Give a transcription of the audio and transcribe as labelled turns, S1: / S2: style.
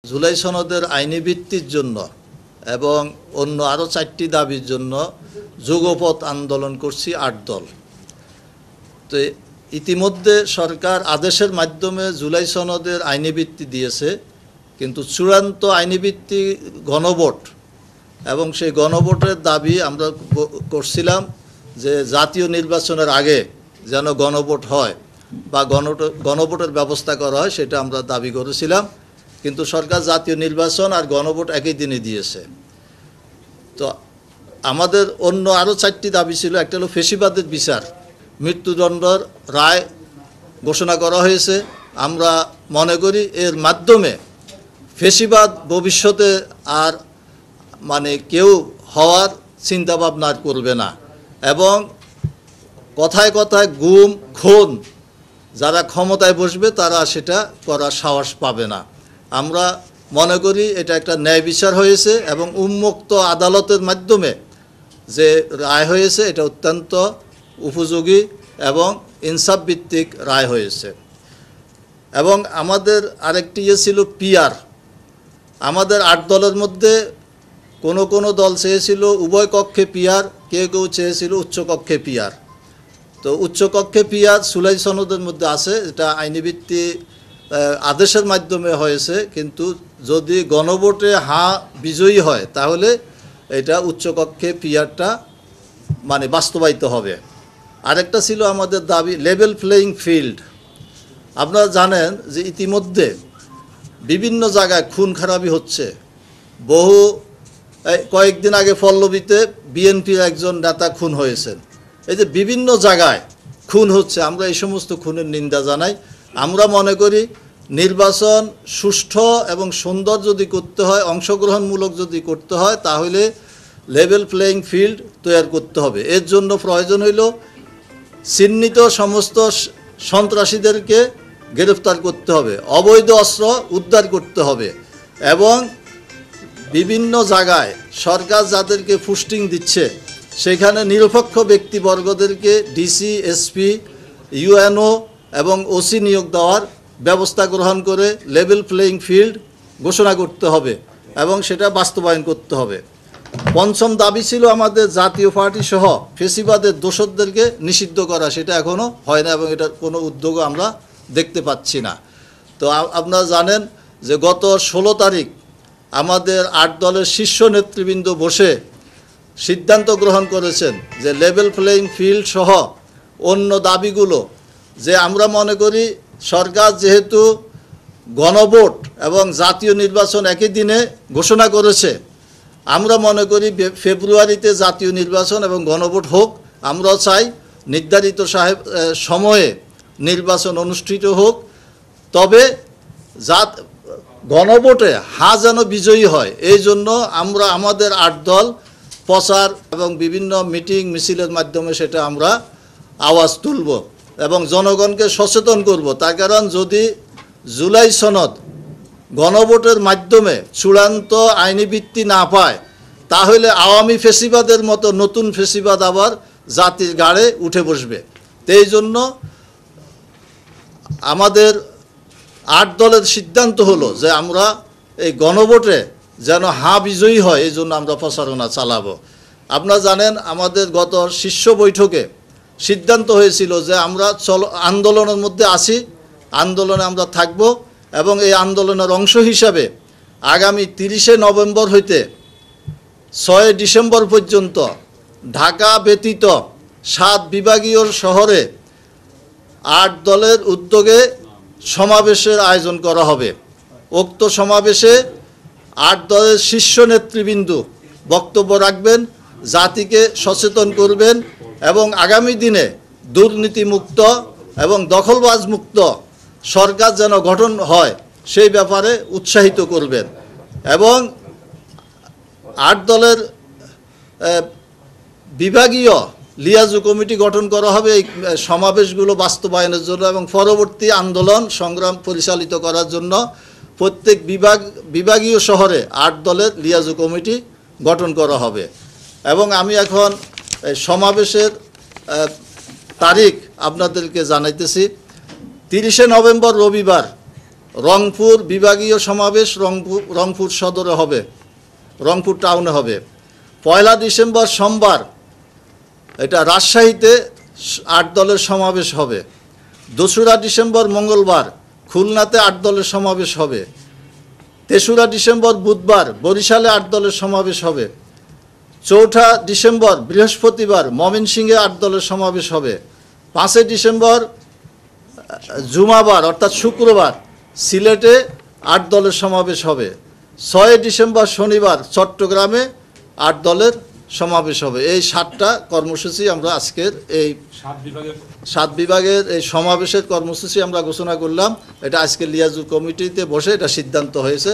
S1: জুলাই সনদের আইনি ভিত্তির জন্য এবং অন্য আরও 4টি দাবির জন্য যুগপৎ আন্দোলন করছি 8 দল। তো ইতিমধ্যে সরকার আদেশের মাধ্যমে জুলাই সনদের আইনি ভিত্তি দিয়েছে, কিন্তু চূড়ান্ত আইনি ভিত্তি গণভোট, এবং সেই গণভোটের দাবি আমরা করছিলাম যে জাতীয় নির্বাচনের আগে যেন গণভোট হয় বা গণভোটের ব্যবস্থা করা হয়, সেটা আমরা দাবি করেছিলাম। কিন্তু সরকার জাতীয় নির্বাচন আর গণভোট একই দিনে দিয়েছে। তো আমাদের অন্য আরও 4টি দাবি ছিল। একটা হলো ফেসিবাদের বিচার, মৃত্যুদণ্ডের রায় ঘোষণা করা হয়েছে। আমরা মনে করি এর মাধ্যমে ফেসিবাদ ভবিষ্যতে আর কেউ হওয়ার চিন্তাভাবনা আর করবে না, এবং কথায় কথায় গুম খুন যারা ক্ষমতায় বসবে তারা সেটা করার সাহস পাবে না। আমরা মনে করি এটা একটা ন্যায় বিচার হয়েছে এবং উন্মুক্ত আদালতের মাধ্যমে যে রায় হয়েছে এটা অত্যন্ত উপযোগী এবং ইনসাফ ভিত্তিক রায় হয়েছে। এবং আমাদের আরেকটি ছিল পিআর। আমাদের 8 দলের মধ্যে কোনো দল চেয়েছিল উভয় কক্ষে পিআর, কেউ চেয়েছিল উচ্চকক্ষে পিআর। তো উচ্চকক্ষে পিআর জুলাই সনদের মধ্যে আছে, এটা আইনি ভিত্তি আদেশের মাধ্যমে হয়েছে, কিন্তু যদি গণভোটে বিজয়ী হয় তাহলে এটা উচ্চকক্ষে পিআরটা বাস্তবায়িত হবে। আরেকটা ছিল আমাদের দাবি লেভেল প্লেয়িং ফিল্ড। আপনারা জানেন যে ইতিমধ্যে বিভিন্ন জায়গায় খুন খারাপি হচ্ছে। কয়েকদিন আগে পল্লবীতে বিএনপির একজন নেতা খুন হয়েছেন। এই যে বিভিন্ন জায়গায় খুন হচ্ছে, আমরা এই সমস্ত খুনের নিন্দা জানাই। আমরা মনে করি নির্বাচন সুষ্ঠু এবং সুন্দর যদি করতে হয়, অংশগ্রহণমূলক যদি করতে হয়, তাহলে লেভেল প্লেয়িং ফিল্ড তৈরি করতে হবে। এর জন্য প্রয়োজন হইল চিহ্নিত সমস্ত সন্ত্রাসীদেরকে গ্রেফতার করতে হবে, অবৈধ অস্ত্র উদ্ধার করতে হবে, এবং বিভিন্ন জায়গায় সরকার যাদেরকে পোস্টিং দিচ্ছে সেখানে নিরপেক্ষ ব্যক্তিবর্গদেরকে ডিসি, এসপি, ইউএনও এবং ওসি নিয়োগ দেওয়ার ব্যবস্থা গ্রহণ করে লেভেল প্লেয়িং ফিল্ড ঘোষণা করতে হবে এবং সেটা বাস্তবায়ন করতে হবে। 5ম দাবি ছিল আমাদের জাতীয় পার্টি সহ ফেসিবাদের দোষরদেরকে নিষিদ্ধ করা। সেটা এখনও হয় না এবং এটার কোনো উদ্যোগও আমরা দেখতে পাচ্ছি না। তো আপনারা জানেন যে গত 16 তারিখ আমাদের 8 দলের শীর্ষ নেতৃবৃন্দ বসে সিদ্ধান্ত গ্রহণ করেছেন যে লেভেল প্লেয়িং ফিল্ড সহ অন্য দাবিগুলো, যে আমরা মনে করি সরকার যেহেতু গণভোট এবং জাতীয় নির্বাচন একই দিনে ঘোষণা করেছে, আমরা মনে করি ফেব্রুয়ারিতে জাতীয় নির্বাচন এবং গণভোট হোক। আমরাও চাই নির্ধারিত সময়ে নির্বাচন অনুষ্ঠিত হোক, তবে গণভোটে যেন বিজয়ী হয়। এই জন্য আমরা আমাদের 8 দল প্রচার এবং বিভিন্ন মিটিং মিছিলের মাধ্যমে সেটা আমরা আওয়াজ তুলব এবং জনগণকে সচেতন করব। তার কারণ যদি জুলাই সনদ গণভোটের মাধ্যমে চূড়ান্ত আইনি ভিত্তি না পায়, তাহলে আওয়ামী ফেসিবাদের মতো নতুন ফেসিবাদ আবার জাতির ঘাড়ে উঠে বসবে। তো এই জন্য আমাদের 8 দলের সিদ্ধান্ত হলো যে আমরা এই গণভোটে যেন বিজয়ী হয়, এই জন্য আমরা প্রচারণা চালাবো। আপনারা জানেন আমাদের গত শীর্ষ বৈঠকে সিদ্ধান্ত হয়েছিল যে আমরা আন্দোলনের মধ্যে আছি, আন্দোলনে আমরা থাকব, এবং এই আন্দোলনের অংশ হিসাবে আগামী 30শে নভেম্বর হইতে 6 ডিসেম্বর পর্যন্ত ঢাকা ব্যতীত 7 বিভাগীয় শহরে 8 দলের উদ্যোগে সমাবেশের আয়োজন করা হবে। উক্ত সমাবেশে 8 দলের শীর্ষ নেতৃবৃন্দ বক্তব্য রাখবেন, জাতিকে সচেতন করবেন এবং আগামী দিনে দুর্নীতিমুক্ত এবং দখলবাজ মুক্ত সরকার যেন গঠন হয় সেই ব্যাপারে উৎসাহিত করবেন। এবং 8 দলের বিভাগীয় লিয়াজু কমিটি গঠন করা হবে এই সমাবেশগুলো বাস্তবায়নের জন্য এবং পরবর্তী আন্দোলন সংগ্রাম পরিচালিত করার জন্য প্রত্যেক বিভাগীয় শহরে 8 দলের লিয়াজু কমিটি গঠন করা হবে। এবং আমি এখন সমাবেশের তারিখ আপনাদেরকে জানাইতেছি। 30শে নভেম্বর রবিবার রংপুর বিভাগীয় সমাবেশ রংপুর সদরে হবে, রংপুর টাউনে হবে। 1 ডিসেম্বর সোমবার এটা রাজশাহীতে 8 দলের সমাবেশ হবে। 2রা ডিসেম্বর মঙ্গলবার খুলনাতে 8 দলের সমাবেশ হবে। 3রা ডিসেম্বর বুধবার বরিশালে 8 দলের সমাবেশ হবে। 4ঠা ডিসেম্বর বৃহস্পতিবার ময়মনসিংহে 8 দলের সমাবেশ হবে। 5 ডিসেম্বর জুমাবার অর্থাৎ শুক্রবার সিলেটে 8 দলের সমাবেশ হবে। 6 ডিসেম্বর শনিবার চট্টগ্রামে 8 দলের সমাবেশ হবে। এই 7টা কর্মসূচি আমরা আজকের এই 7 বিভাগের এই সমাবেশের কর্মসূচি আমরা ঘোষণা করলাম। এটা আজকে লিয়াজু কমিটিতে বসে এটা সিদ্ধান্ত হয়েছে।